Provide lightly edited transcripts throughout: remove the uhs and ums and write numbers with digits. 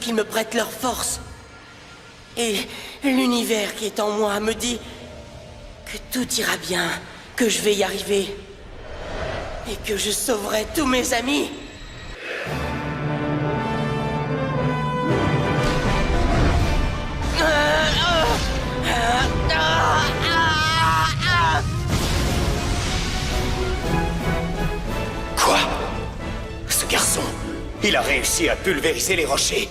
qu'ils me prêtent leur force. Et l'univers qui est en moi me dit que tout ira bien, que je vais y arriver. Et que je sauverai tous mes amis. Quoi? Ce garçon, il a réussi à pulvériser les rochers.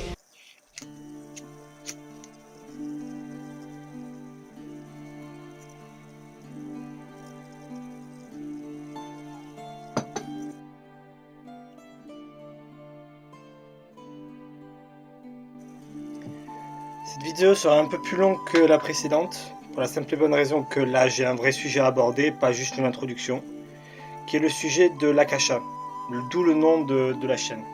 Cette vidéo sera un peu plus longue que la précédente, pour la simple et bonne raison que là j'ai un vrai sujet à aborder, pas juste une introduction, qui est le sujet de l'Akasha, d'où le nom de la chaîne.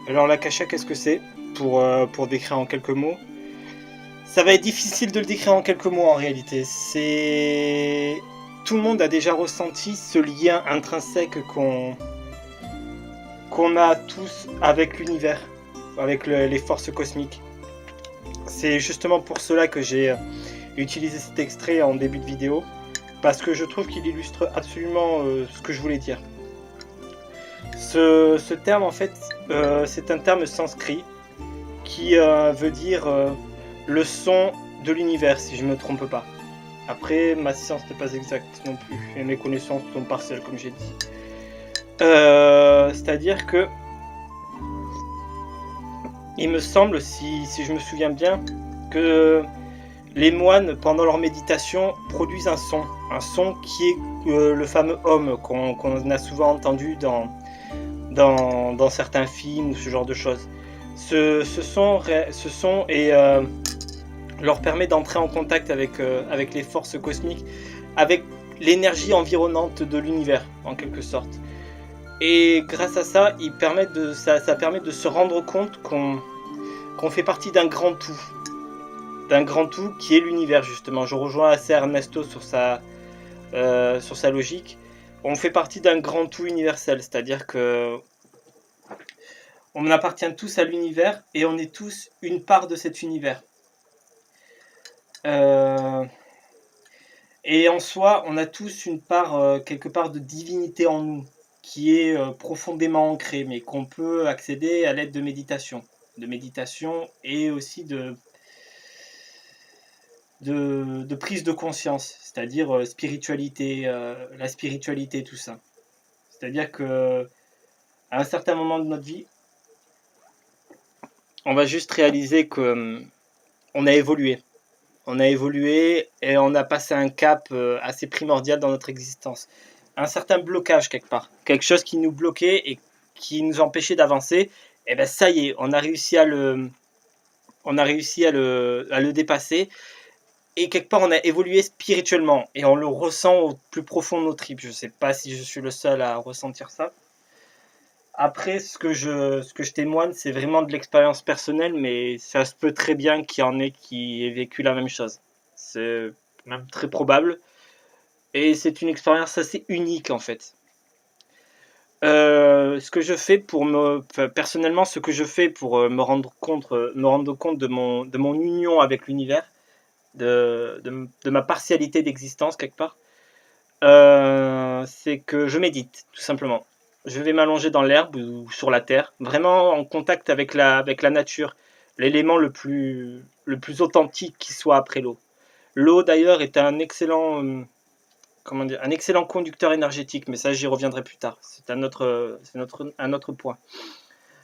Alors l'Akasha, qu'est-ce que c'est pour décrire en quelques mots? Ça va être difficile de le décrire en quelques mots en réalité. Tout le monde a déjà ressenti ce lien intrinsèque qu'on a tous avec l'univers, avec les forces cosmiques. C'est justement pour cela que j'ai utilisé cet extrait en début de vidéo, parce que je trouve qu'il illustre absolument ce que je voulais dire. Ce terme, en fait, c'est un terme sanskrit qui veut dire le son de l'univers, si je ne me trompe pas. Après, ma science n'est pas exacte non plus, et mes connaissances sont partielles, comme j'ai dit. C'est-à-dire que il me semble, si je me souviens bien, que les moines, pendant leur méditation, produisent un son qui est le fameux Om qu'on a souvent entendu dans certains films ou ce genre de choses. Ce son leur permet d'entrer en contact avec les forces cosmiques, avec l'énergie environnante de l'univers, en quelque sorte. Et grâce à ça, ça permet de se rendre compte qu'on fait partie d'un grand tout. D'un grand tout qui est l'univers, justement. Je rejoins assez Ernesto sur sa logique. On fait partie d'un grand tout universel, c'est-à-dire que on appartient tous à l'univers et on est tous une part de cet univers. Et en soi, on a tous une part, quelque part de divinité en nous, qui est profondément ancrée, mais qu'on peut accéder à l'aide de méditation et aussi de prise de conscience, c'est-à-dire spiritualité, la spiritualité, tout ça. C'est-à-dire que à un certain moment de notre vie, on va juste réaliser que on a évolué. On a évolué et on a passé un cap assez primordial dans notre existence. Un certain blocage quelque part. Quelque chose qui nous bloquait et qui nous empêchait d'avancer. Et bien ça y est, on a réussi à le dépasser. Et quelque part, on a évolué spirituellement. Et on le ressent au plus profond de nos tripes. Je ne sais pas si je suis le seul à ressentir ça. Après, ce que je témoigne, c'est vraiment de l'expérience personnelle, mais ça se peut très bien qu'il y en ait qui aient vécu la même chose. C'est même très probable. Et c'est une expérience assez unique, en fait. Ce que je fais personnellement, ce que je fais pour me rendre compte de mon union avec l'univers, de ma partialité d'existence, quelque part, c'est que je médite, tout simplement. Je vais m'allonger dans l'herbe ou sur la terre, vraiment en contact avec la nature, l'élément le plus authentique qui soit après l'eau. L'eau d'ailleurs est un excellent conducteur énergétique, mais ça j'y reviendrai plus tard. C'est un autre point.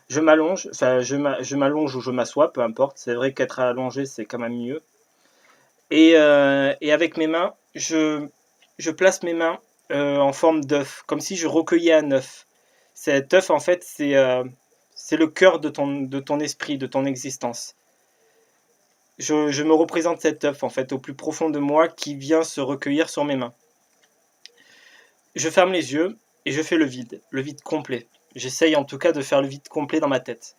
Je m'allonge ou je m'assois, peu importe. C'est vrai qu'être allongé c'est quand même mieux. Et avec mes mains, je place mes mains en forme d'œuf, comme si je recueillais un œuf. Cet œuf, en fait, c'est le cœur de ton esprit, de ton existence. Je me représente cet œuf, en fait, au plus profond de moi, qui vient se recueillir sur mes mains. Je ferme les yeux et je fais le vide complet. J'essaye en tout cas de faire le vide complet dans ma tête.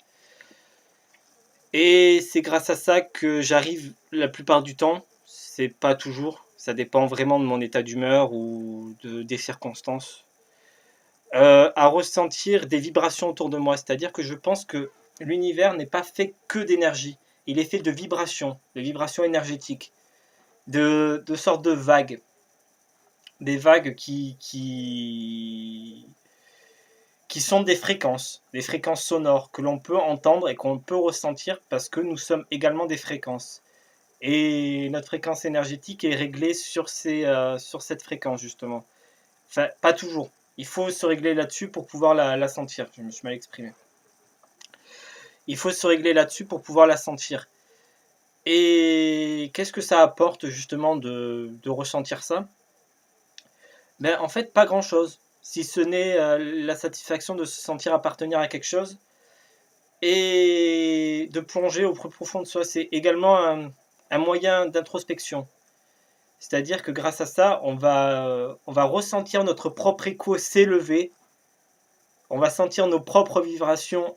Et c'est grâce à ça que j'arrive la plupart du temps, c'est pas toujours, ça dépend vraiment de mon état d'humeur ou des circonstances, à ressentir des vibrations autour de moi. C'est-à-dire que je pense que l'univers n'est pas fait que d'énergie. Il est fait de vibrations énergétiques, de sortes de vagues. Des vagues qui sont des fréquences sonores que l'on peut entendre et qu'on peut ressentir parce que nous sommes également des fréquences. Et notre fréquence énergétique est réglée sur cette fréquence, justement. Enfin, pas toujours. Il faut se régler là-dessus pour pouvoir la sentir. Je me suis mal exprimé. Il faut se régler là-dessus pour pouvoir la sentir. Et qu'est-ce que ça apporte, justement, de ressentir ça? Ben, en fait, pas grand-chose. Si ce n'est la satisfaction de se sentir appartenir à quelque chose et de plonger au plus profond de soi. C'est également un moyen d'introspection. C'est-à-dire que grâce à ça, on va ressentir notre propre écho s'élever. On va sentir nos propres vibrations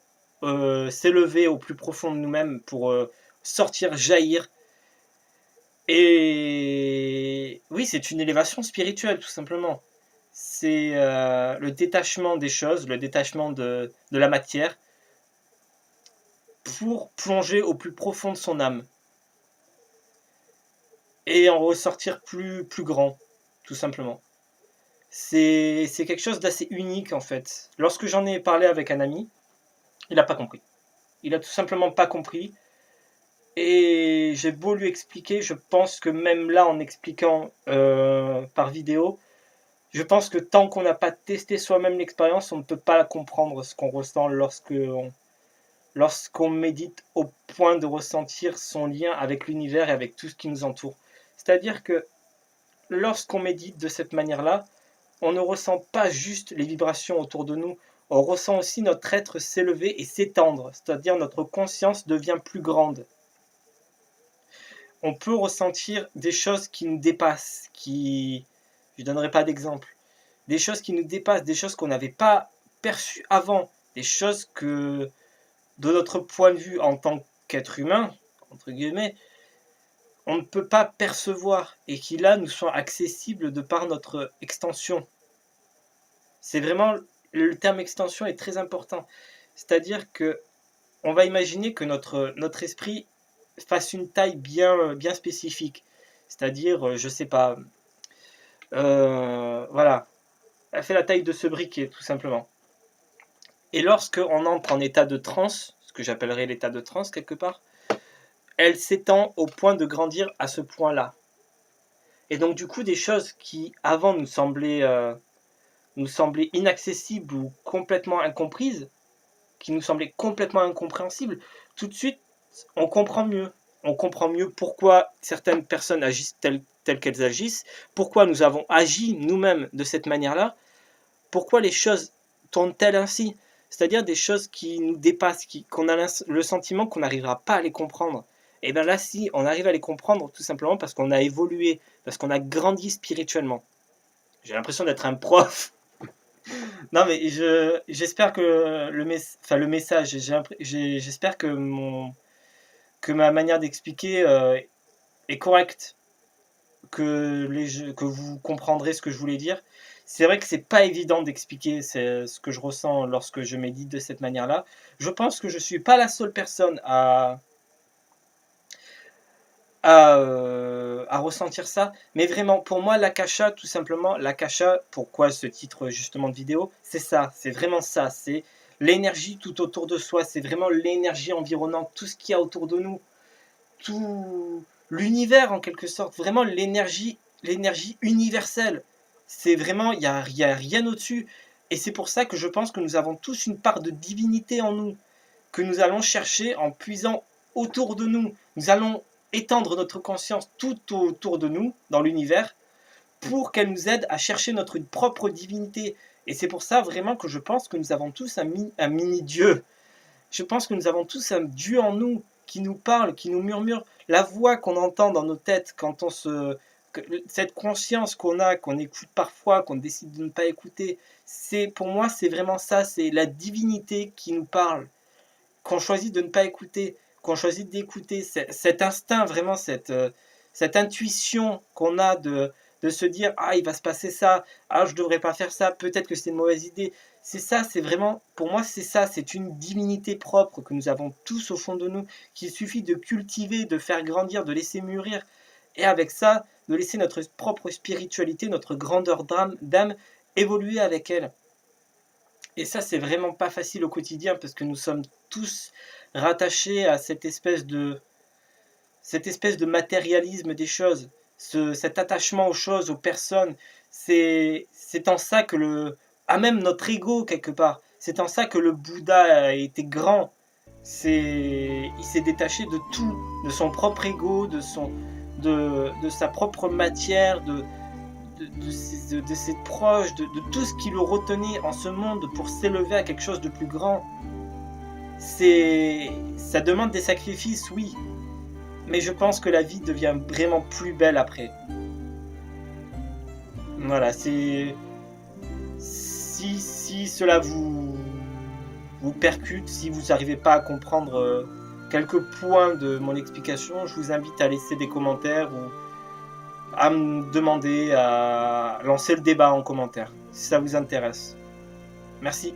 s'élever au plus profond de nous-mêmes pour sortir, jaillir. Et oui, c'est une élévation spirituelle, tout simplement. C'est le détachement des choses, le détachement de la matière pour plonger au plus profond de son âme et en ressortir plus grand, tout simplement. C'est quelque chose d'assez unique, en fait. Lorsque j'en ai parlé avec un ami, il n'a pas compris. Il a tout simplement pas compris. Et j'ai beau lui expliquer, je pense que même là, en expliquant par vidéo, je pense que tant qu'on n'a pas testé soi-même l'expérience, on ne peut pas comprendre ce qu'on ressent lorsqu'on médite au point de ressentir son lien avec l'univers et avec tout ce qui nous entoure. C'est-à-dire que lorsqu'on médite de cette manière-là, on ne ressent pas juste les vibrations autour de nous, on ressent aussi notre être s'élever et s'étendre, c'est-à-dire notre conscience devient plus grande. On peut ressentir des choses qui nous dépassent, je ne donnerai pas d'exemple, des choses qui nous dépassent, des choses qu'on n'avait pas perçues avant, des choses que, de notre point de vue en tant qu'être humain, entre guillemets, on ne peut pas percevoir et qui là nous sont accessibles de par notre extension. C'est vraiment, le terme extension est très important. C'est-à-dire que on va imaginer que notre esprit fasse une taille bien spécifique. C'est-à-dire, je sais pas, voilà, elle fait la taille de ce briquet, tout simplement. Et lorsqu'on entre en état de transe, ce que j'appellerais l'état de transe quelque part, elle s'étend au point de grandir à ce point-là. Et donc du coup, des choses qui avant nous semblaient inaccessibles ou complètement incomprises, qui nous semblaient complètement incompréhensibles, tout de suite, on comprend mieux. On comprend mieux pourquoi certaines personnes agissent telles qu'elles agissent, pourquoi nous avons agi nous-mêmes de cette manière-là, pourquoi les choses tournent-elles ainsi. C'est-à-dire des choses qui nous dépassent, qu'on a le sentiment qu'on n'arrivera pas à les comprendre. Et bien là, si, on arrive à les comprendre tout simplement parce qu'on a évolué, parce qu'on a grandi spirituellement. J'ai l'impression d'être un prof. Non, mais j'espère que le message, j'espère que ma manière d'expliquer est correcte, que vous comprendrez ce que je voulais dire. C'est vrai que c'est pas évident d'expliquer ce que je ressens lorsque je médite de cette manière-là. Je pense que je suis pas la seule personne à ressentir ça, mais vraiment pour moi l'akasha, tout simplement l'akasha, pourquoi ce titre justement de vidéo, c'est ça, c'est vraiment ça, c'est l'énergie tout autour de soi, c'est vraiment l'énergie environnante, tout ce qu'il y a autour de nous, tout l'univers en quelque sorte, vraiment l'énergie universelle, c'est vraiment, il y a rien au-dessus, et c'est pour ça que je pense que nous avons tous une part de divinité en nous, que nous allons chercher en puisant autour de nous, nous allons étendre notre conscience tout autour de nous, dans l'univers, pour qu'elle nous aide à chercher notre propre divinité. Et c'est pour ça vraiment que je pense que nous avons tous un mini-dieu. Je pense que nous avons tous un dieu en nous, qui nous parle, qui nous murmure. La voix qu'on entend dans nos têtes, quand cette conscience qu'on a, qu'on écoute parfois, qu'on décide de ne pas écouter, pour moi, c'est vraiment ça, c'est la divinité qui nous parle, qu'on choisit de ne pas écouter, qu'on choisit d'écouter, cet instinct, vraiment cette intuition qu'on a de de se dire « Ah, il va se passer ça, ah, je devrais pas faire ça, peut-être que c'est une mauvaise idée ». C'est ça, c'est vraiment, pour moi, c'est ça, c'est une divinité propre que nous avons tous au fond de nous, qu'il suffit de cultiver, de faire grandir, de laisser mûrir. Et avec ça, de laisser notre propre spiritualité, notre grandeur d'âme évoluer avec elle. Et ça, c'est vraiment pas facile au quotidien parce que nous sommes tous rattachés à cette espèce de matérialisme des choses, cet attachement aux choses, aux personnes. C'est en ça que même notre ego quelque part, c'est en ça que le Bouddha a été grand. Il s'est détaché de tout, de son propre ego, de sa propre matière, de ses proches, de tout ce qui le retenait en ce monde pour s'élever à quelque chose de plus grand. Ça demande des sacrifices, oui, mais je pense que la vie devient vraiment plus belle après. Voilà, si cela vous percute, si vous n'arrivez pas à comprendre quelques points de mon explication, je vous invite à laisser des commentaires ou à me demander, à lancer le débat en commentaire, si ça vous intéresse. Merci.